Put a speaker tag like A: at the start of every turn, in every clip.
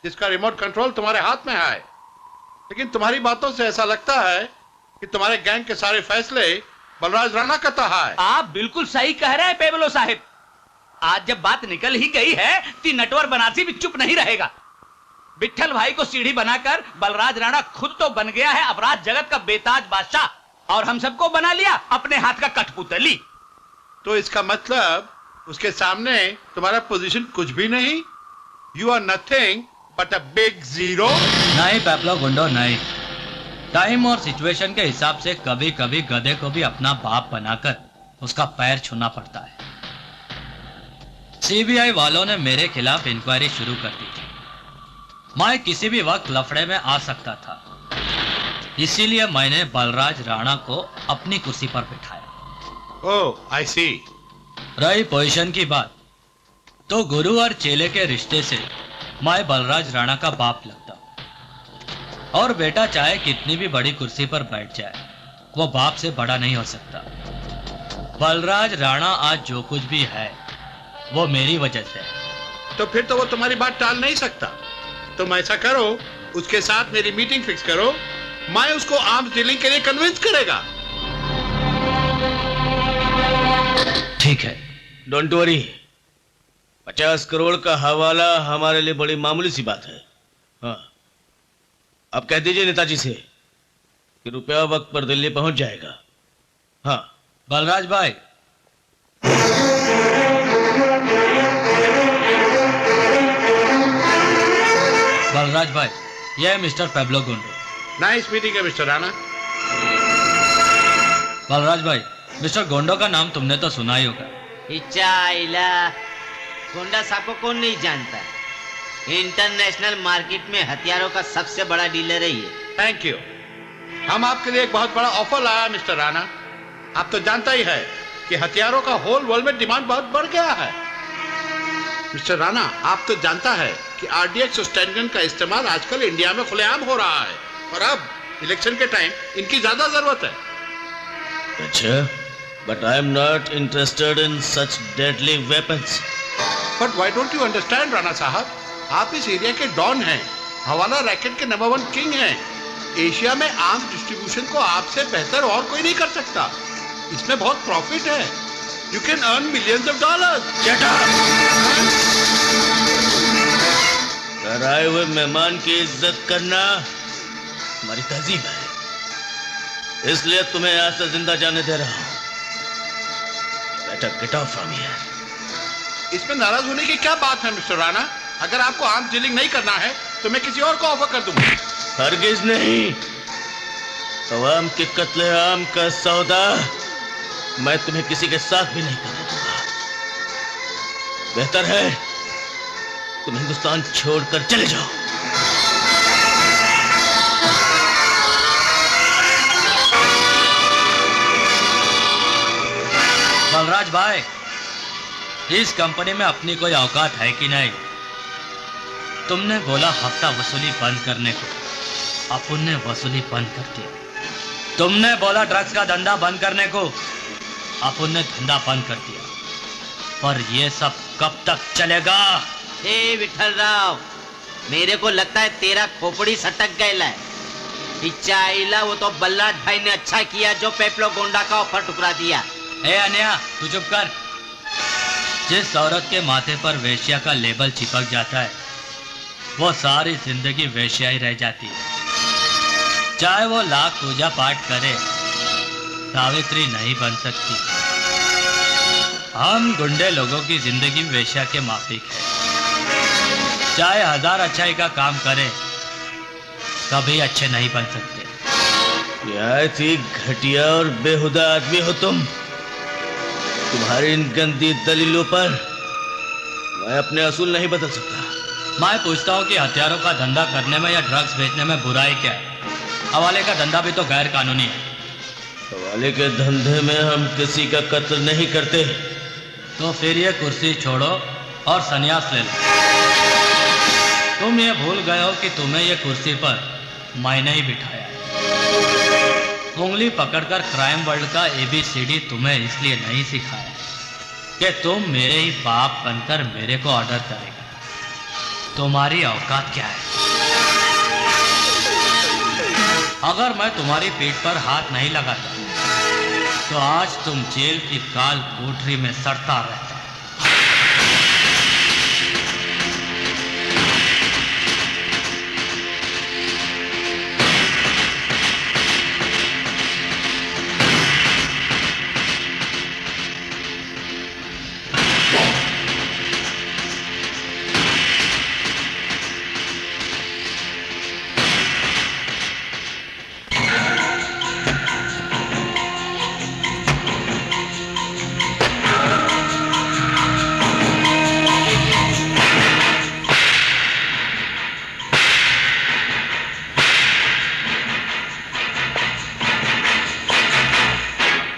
A: जिसका remote control तुम्हारे हाथ में है। लेकिन तुम्हारी बातों से ऐसा लगता है कि तुम्हारे गैंग के सारे फैसले बलराज राणा करता है।
B: आप बिल्कुल सही कह रहे हैं पेबलो साहिब। आज जब बात निकल ही गई है तो नटवर बनासी भी चुप नहीं रहेगा। विट्ठल भाई को सीढ़ी बनाकर बलराज राणा खुद तो बन गया है अपराध जगत का बेताज बादशाह, और हम सबको बना लिया अपने हाथ का कठपुतली।
A: तो इसका मतलब उसके सामने तुम्हारा पोजीशन कुछ भी नहीं। You are nothing but a big zero.
C: नहीं पेप्लो गुंडो नहीं। टाइम और सिचुएशन के हिसाब से कभी कभी गधे को भी अपना बाप बनाकर उसका पैर छूना पड़ता है। सीबीआई वालों ने मेरे खिलाफ इंक्वायरी शुरू कर दी थी। मैं किसी भी वक्त लफड़े में आ सकता था, इसीलिए मैंने बलराज राणा को अपनी कुर्सी पर बिठाया।
A: ओह आई सी।
C: रही पोजीशन की बात, तो गुरु और चेले के रिश्ते से मैं बलराज राणा का बाप लगता हूं। और बेटा चाहे कितनी भी बड़ी कुर्सी पर बैठ जाए, वो बाप से बड़ा नहीं हो सकता। बलराज राणा आज जो कुछ भी है वो मेरी वजह से है।
A: तो फिर तो वो तुम्हारी बात टाल नहीं सकता। तुम ऐसा करो, उसके साथ मेरी मीटिंग फिक्स करो, मैं उसको आर्म्स डीलिंग के लिए कन्विंस करेगा।
C: ठीक है।
D: डोंट वरी, 50 करोड़ का हवाला हमारे लिए बड़ी मामूली सी बात है। हाँ, अब कह दीजिए नेताजी से कि रुपया वक्त पर दिल्ली पहुंच जाएगा। हाँ
C: बलराज भाई, बलराज भाई, यह है मिस्टर पेब्लो गोंडो।
A: नाइस मीटिंग है मिस्टर राणा।
C: बलराज भाई, मिस्टर गोंडो का नाम तुमने तो सुना ही होगा।
E: गोंडा साहब को कौन नहीं जानता। इंटरनेशनल मार्केट में हथियारों का सबसे बड़ा डीलर है ये।
A: Thank you. हम आपके लिए एक बहुत बड़ा ऑफर लाया मिस्टर राणा। आप तो जानता ही है कि हथियारों का होल वर्ल्ड में डिमांड बहुत बढ़ गया है। मिस्टर राणा, आप तो जानता है कि आरडीएक्स और स्टैंडगन का इस्तेमाल आजकल इंडिया में खुलेआम हो रहा है, और अब इलेक्शन के टाइम इनकी ज्यादा जरूरत है।
D: अच्छा, but I am not interested in such deadly weapons.
A: But why don't you understand Rana साहब, आप इस एरिया के डॉन हैं, हवाला रैकेट के नंबर 1 किंग हैं। एशिया में आर्म्स डिस्ट्रीब्यूशन को आपसे बेहतर और कोई नहीं कर सकता। इसमें बहुत प्रॉफिट है। You can earn millions of dollars.
D: Shut up! घर आए हुए मेहमान की इज्जत करना हमारी तहजीब है, इसलिए तुम्हें यहाँ से जिंदा जाने दे रहा हूँ। Better get out from here.
A: इसमें नाराज होने की क्या बात है मिस्टर राणा? अगर आपको आर्म्स डीलिंग नहीं करना है तो मैं किसी और को ऑफर कर दूंगा।
D: हरगिज नहीं। अवाम के कत्ले आम का सौदा मैं तुम्हें किसी के साथ भी नहीं करने दूंगा। बेहतर है तुम हिंदुस्तान छोड़कर चले जाओ।
C: बलराज भाई, इस कंपनी में अपनी कोई औकात है कि नहीं? तुमने बोला हफ्ता वसूली बंद करने को, अपन ने वसूली बंद कर दिया। तुमने बोला ड्रग्स का धंधा बंद करने को, अपन ने धंधा बंद कर दिया। पर ये सब कब तक चलेगा?
E: हे विठल राव, मेरे को लगता है तेरा खोपड़ी सटक गया है। इच्छा वो तो बल्लाट भाई ने अच्छा किया जो पेप्लो गोंडा का ऑफर ठुकरा दिया।
C: ए अन्या, तू चुप कर। जिस औरत के माथे पर वेश्या का लेबल चिपक जाता है वो सारी जिंदगी वेश्या ही रह जाती है। चाहे वो लाख पूजा पाठ करे, सावित्री नहीं बन सकती। हम गुंडे लोगों की जिंदगी वेश्या के माफिक है। चाहे 1000 अच्छाई का काम करे, कभी अच्छे नहीं बन सकते।
D: निहायत ही घटिया और बेहुदा आदमी हो तुम। तुम्हारी इन गंदी दलीलों पर मैं अपने असूल नहीं बदल सकता।
C: मैं पूछता हूँ कि हथियारों का धंधा करने में या ड्रग्स बेचने में बुराई क्या है? हवाले का धंधा भी तो गैर कानूनी है।
D: हवाले के धंधे में हम किसी का कत्ल नहीं करते।
C: तो फिर ये कुर्सी छोड़ो और संन्यास ले लो। तुम ये भूल गए हो कि तुम्हें ये कुर्सी पर मैंने ही बिठाया है। उंगली पकड़कर क्राइम वर्ल्ड का ABCD तुम्हें इसलिए नहीं सिखाया कि तुम मेरे ही बाप बनकर मेरे को ऑर्डर करेगा। तुम्हारी औकात क्या है? अगर मैं तुम्हारी पीठ पर हाथ नहीं लगाता तो आज तुम जेल की काल कोठरी में सड़ता रहता।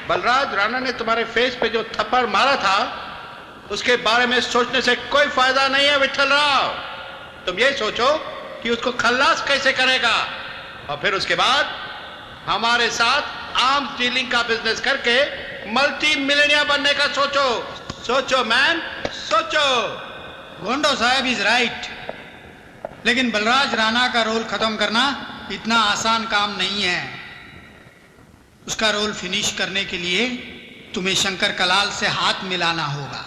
A: बलराज राणा ने तुम्हारे फेस पे जो थप्पड़ मारा था उसके बारे में सोचने से कोई फायदा नहीं है विट्ठल राव। तुम ये सोचो कि उसको खल्लास कैसे करेगा और फिर उसके बाद हमारे साथ आर्म्स डीलिंग का बिजनेस करके मल्टी मिलियनियर बनने का सोचो। सोचो मैन, सोचो।
F: गोंडो साहब इज राइट, लेकिन बलराज राणा का रोल खत्म करना इतना आसान काम नहीं है। उसका रोल फिनिश करने के लिए तुम्हें शंकर कलाल से हाथ मिलाना होगा।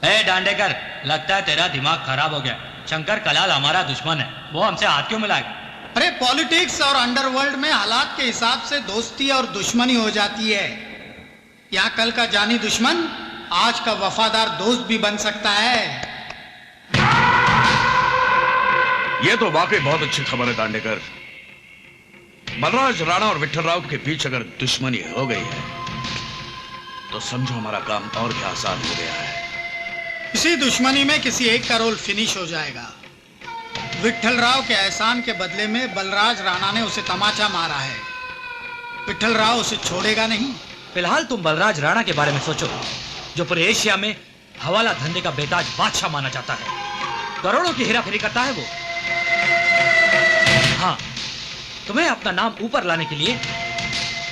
C: ए डांडेकर, लगता है तेरा दिमाग खराब हो गया। शंकर कलाल हमारा दुश्मन है, वो हमसे हाथ क्यों मिलाएगा?
F: अरे पॉलिटिक्स और अंडरवर्ल्ड में हालात के हिसाब से दोस्ती और दुश्मनी हो जाती है। यहाँ कल का जानी दुश्मन आज का वफादार दोस्त भी बन सकता है।
G: यह तो वाकई बहुत अच्छी खबर है दांडेकर। बलराज राणा और विट्ठल राव के बीच अगर दुश्मनी हो गई है तो समझो हमारा काम और भी आसान हो गया है।
F: इसी दुश्मनी में किसी एक का रोल फिनिश हो जाएगा। विट्ठल राव के एहसान के बदले में बलराज राणा ने उसे तमाचा मारा है। विट्ठल राव उसे छोड़ेगा नहीं।
C: फिलहाल तुम बलराज राणा के बारे में सोचो, जो पूरे एशिया में हवाला धंधे का बेताज बादशाह माना जाता है। करोड़ों की हेराफेरी करता है वो। हाँ, तुम्हें अपना नाम ऊपर लाने के लिए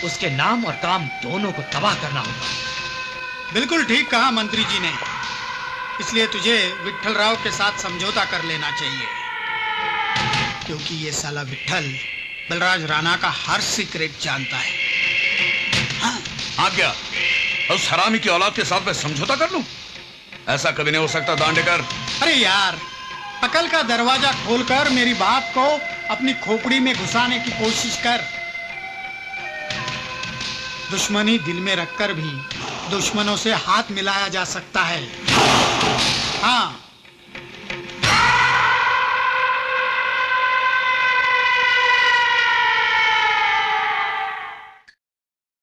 C: उसके नाम और काम दोनों को तबाह करना होगा।
F: बिल्कुल ठीक कहा मंत्री जी ने। इसलिए तुझे विट्ठल राव के साथ समझौता कर लेना चाहिए, क्योंकि ये साला विट्ठल बलराज राणा का हर सीक्रेट जानता है। हाँ?
G: आज्ञा, उस हरामी की औलाद के साथ मैं समझौता कर लूं? ऐसा कभी नहीं हो सकता दांडेकर।
F: अरे यार, अकल का दरवाजा खोलकर मेरी बात को अपनी खोपड़ी में घुसाने की कोशिश कर। दुश्मनी दिल में रखकर भी दुश्मनों से हाथ मिलाया जा सकता है। हाँ,